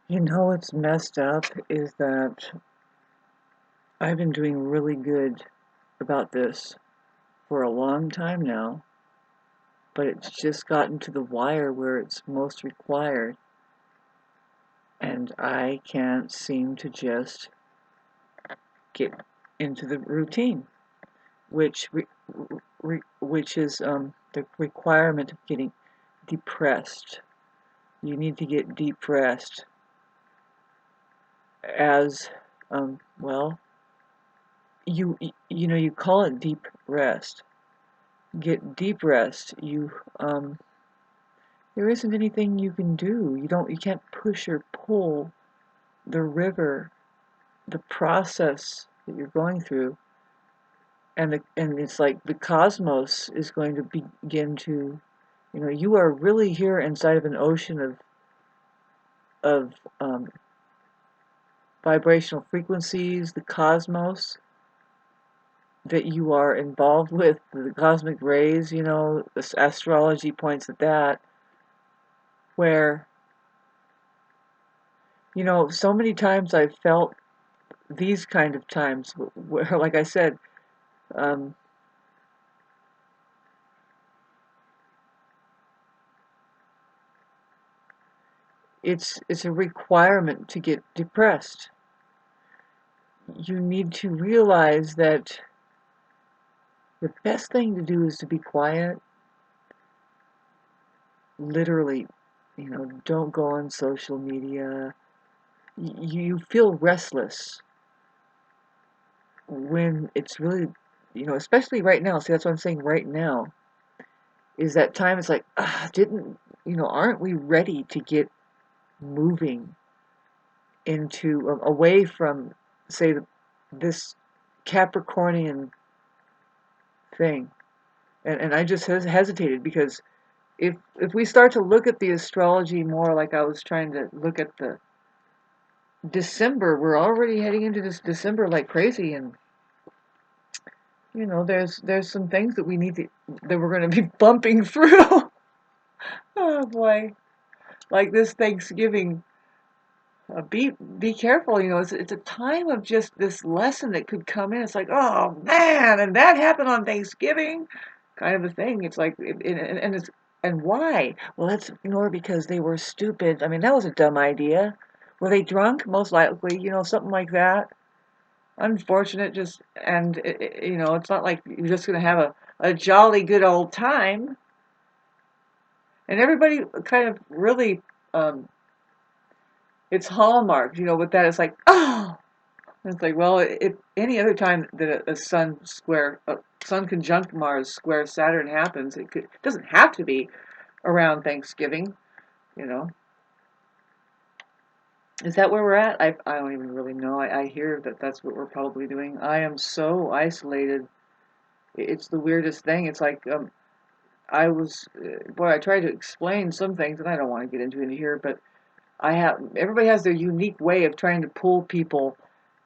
You know what's messed up is that I've been doing really good about this for a long time now, but it's just gotten to the wire where it's most required, and I can't seem to just get into the routine, which is the requirement of getting depressed. You need to get depressed as well. You call it deep rest. Get deep rest. There isn't anything you can do. You can't push or pull the river, the process that you're going through, and it's like the cosmos is going to begin to, you are really here inside of an ocean of vibrational frequencies, the cosmos that you are involved with, the cosmic rays. This astrology points at that, where so many times I've felt these kind of times where, like I said, um, it's a requirement to get depressed. You need to realize that the best thing to do is to be quiet. Literally, don't go on social media. You feel restless when it's really, especially right now. See, that's what I'm saying right now. Is that time? It's like, aren't we ready to get moving into away from, say, this Capricornian thing? And I just hesitated because if we start to look at the astrology more like I was trying to look at the December, we're already heading into this December like crazy, and there's some things that we're going to be bumping through. Oh boy, like this Thanksgiving. Be careful. It's a time of just this lesson that could come in. It's like, oh man, and that happened on Thanksgiving, kind of a thing. It's like, and why? Well, that's because they were stupid. I mean, that was a dumb idea. Were they drunk? Most likely, something like that. Unfortunate, just and it's not like you're just gonna have a jolly good old time. And everybody kind of really, it's hallmarked, with that. It's like, oh. It's like, well, if any other time that a sun conjunct Mars square Saturn happens, it doesn't have to be around Thanksgiving, you know. Is that where we're at? I don't even really know. I hear that that's what we're probably doing. I am so isolated. It's the weirdest thing. It's like, boy, I tried to explain some things, and I don't want to get into it here, but everybody has their unique way of trying to pull people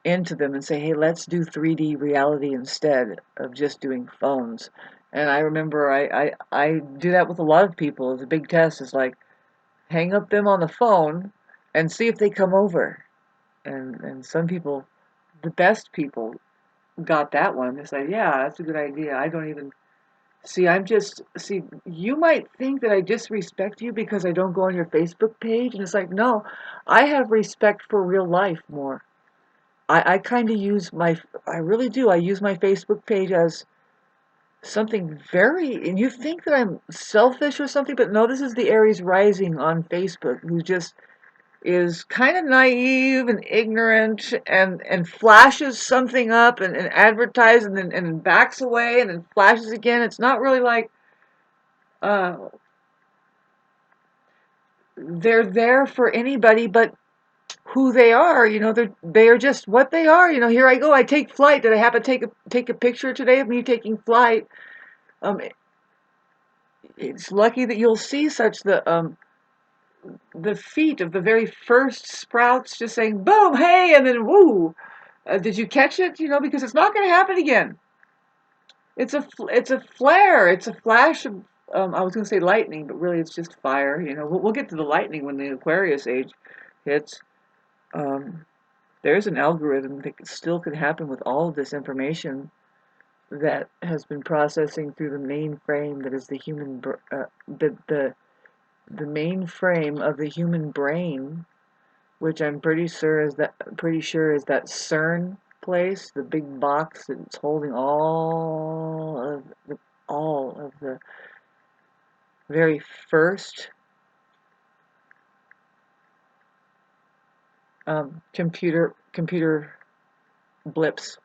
into them and say, hey, let's do 3D reality instead of just doing phones. And I remember I do that with a lot of people. It's a big test. It's like, hang up them on the phone and see if they come over. And some people, the best people, got that one. They said, yeah, that's a good idea. I don't even see, you might think that I disrespect you because I don't go on your Facebook page. And it's like, no, I have respect for real life more. I kind of I really do. I use my Facebook page as something and you think that I'm selfish or something, but no, this is the Aries rising on Facebook who just is kind of naive and ignorant and flashes something up and advertises and then backs away and then flashes again. It's not really like, uh, they're there for anybody but who they are. They are just what they are. Here I go. I take flight. Did I happen to take a picture today of me taking flight? Um, it's lucky that you'll see such the feet of the very first sprouts just saying boom, hey, and then woo. Did you catch it? Because it's not going to happen again. It's a flare. It's a flash of I was going to say lightning, but really it's just fire. We'll get to the lightning when the Aquarius age hits. there's an algorithm that still could happen with all of this information that has been processing through the mainframe that is the human the mainframe of the human brain, which I'm pretty sure is that CERN place, the big box that's holding all of the very first computer blips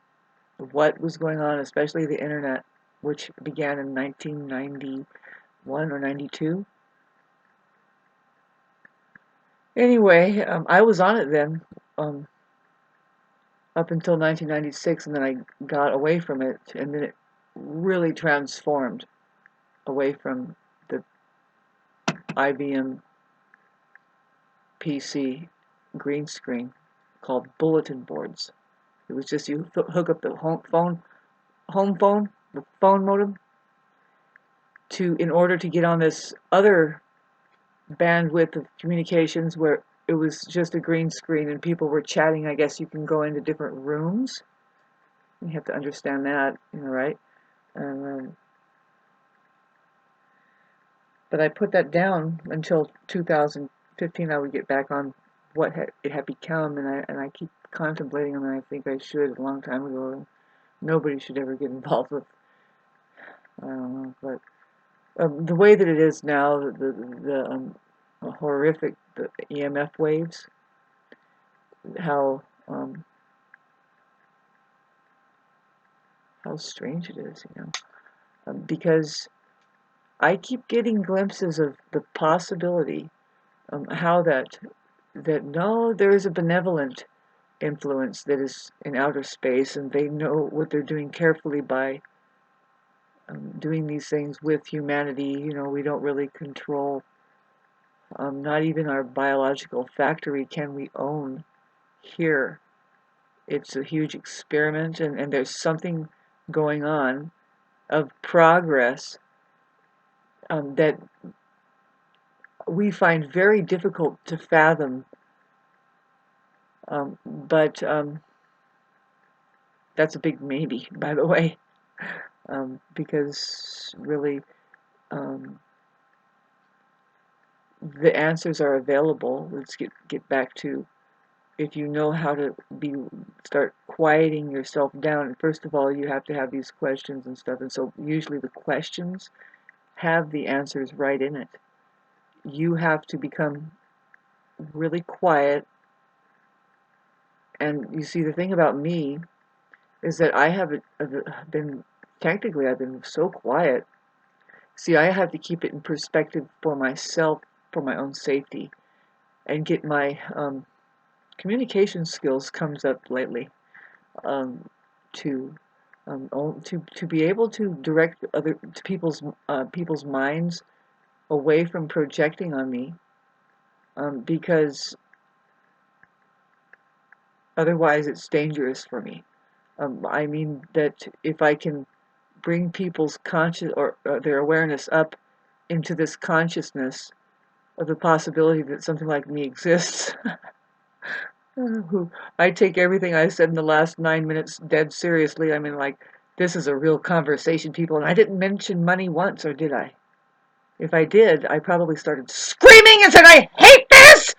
of what was going on, especially the internet, which began in 1991 or 92. Anyway, I was on it then, up until 1996, and then I got away from it, and then it really transformed away from the IBM PC green screen called bulletin boards. It was just you hook up the home phone, the phone modem, in order to get on this other bandwidth of communications where it was just a green screen and people were chatting. I guess you can go into different rooms. You have to understand that, right? But I put that down until 2015. I would get back on what it had become, and I keep contemplating, and I think I should a long time ago. Nobody should ever get involved with. I don't know, but the way that it is now, the horrific, the EMF waves, how strange it is, because I keep getting glimpses of the possibility, how that no, there is a benevolent influence that is in outer space, and they know what they're doing carefully by doing these things with humanity. We don't really control. Not even our biological factory can we own here. It's a huge experiment, and there's something going on of progress that we find very difficult to fathom. But that's a big maybe, by the way, because really the answers are available. Let's get back to, if you know how to start quieting yourself down. First of all, you have to have these questions and stuff, and so usually the questions have the answers right in it. You have to become really quiet. And you see, the thing about me is that I have been, technically, I've been so quiet. See, I have to keep it in perspective for myself, for my own safety, and get my communication skills comes up lately, to be able to direct people's minds away from projecting on me, because otherwise it's dangerous for me. I mean that if I can bring people's conscious or their awareness up into this consciousness of the possibility that something like me exists, who I take everything I said in the last 9 minutes dead seriously. I mean, like, this is a real conversation, people, and I didn't mention money once, or did I? If I did, I probably started screaming and said, I hate this!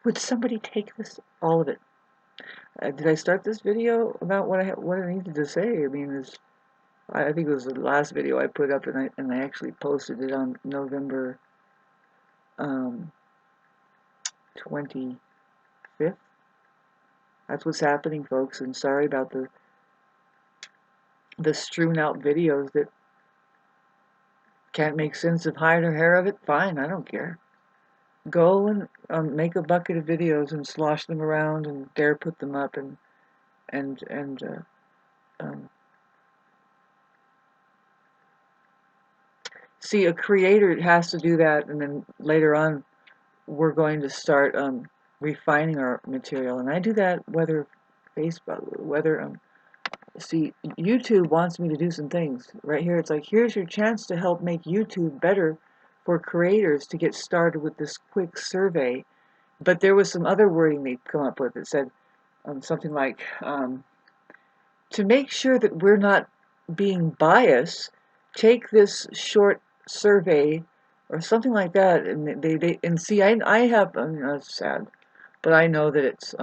Would somebody take this? All of it. Did I start this video about what I needed to say? I mean, I think it was the last video I put up, and I actually posted it on November 25th. That's what's happening, folks, and sorry about the strewn out videos that can't make sense of hide or hair of it. Fine, I don't care. Go and make a bucket of videos and slosh them around and dare put them up and see, a creator has to do that, and then later on we're going to start refining our material, and I do that whether see, YouTube wants me to do some things right here. It's like, here's your chance to help make YouTube better for creators to get started with this quick survey. But there was some other wording they'd come up with that said something like, to make sure that we're not being biased, take this short survey or something like that. And they and see, I have, I mean, that's sad, but I know that it's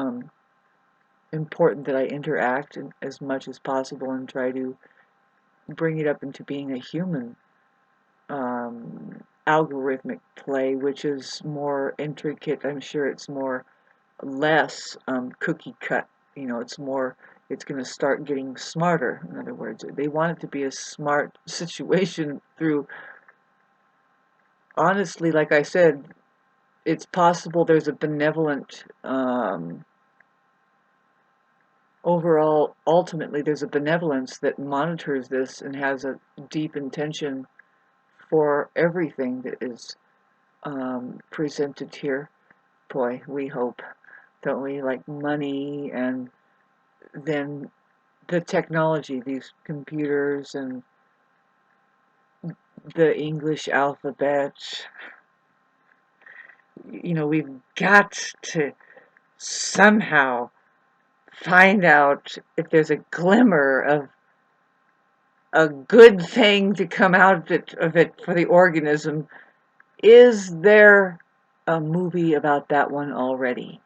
important that I interact as much as possible and try to bring it up into being a human algorithmic play, which is more intricate. I'm sure it's less cookie cut. You know, it's going to start getting smarter. In other words, they want it to be a smart situation through, honestly, like I said, it's possible there's a benevolent, overall, ultimately, there's a benevolence that monitors this and has a deep intention for everything that is presented here. Boy, we hope, don't we? Like money and then the technology, these computers and the English alphabet. You know, we've got to somehow find out if there's a glimmer of a good thing to come out of it for the organism. Is there a movie about that one already?